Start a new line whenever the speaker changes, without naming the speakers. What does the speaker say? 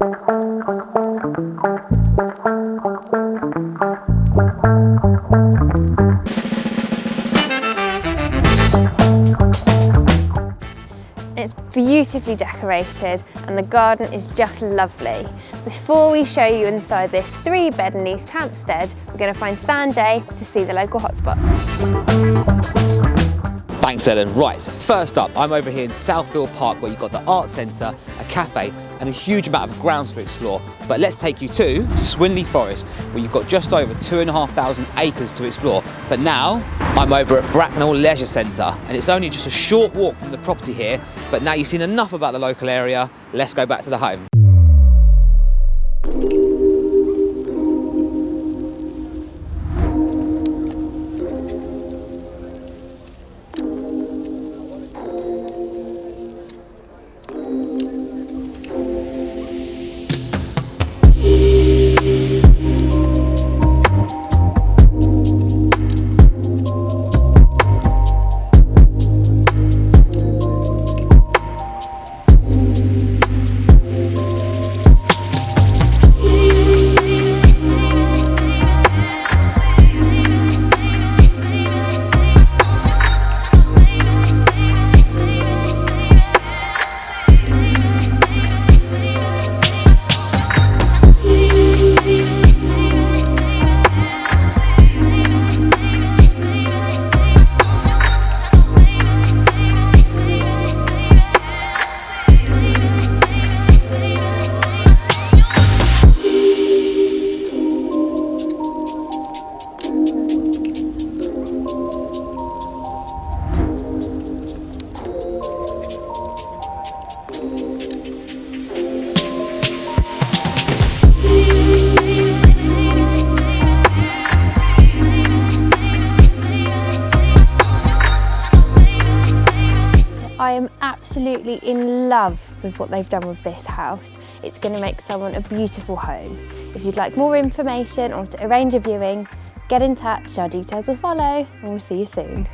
It's beautifully decorated and the garden is just lovely. Before we show you inside this 3-bed in Easthampstead, we're going to find Sanjay to see the local hotspots.
Thanks, Ellen. Right, so first up, I'm over here in Southfield Park where you've got the art centre, a cafe and a huge amount of grounds to explore. But let's take you to Swinley Forest where you've got just over 2,500 acres to explore. But now I'm over at Bracknell Leisure Centre and it's only just a short walk from the property here. But now you've seen enough about the local area, let's go back to the home.
I am absolutely in love with what they've done with this house. It's going to make someone a beautiful home. If you'd like more information or to arrange a viewing, get in touch, our details will follow and we'll see you soon.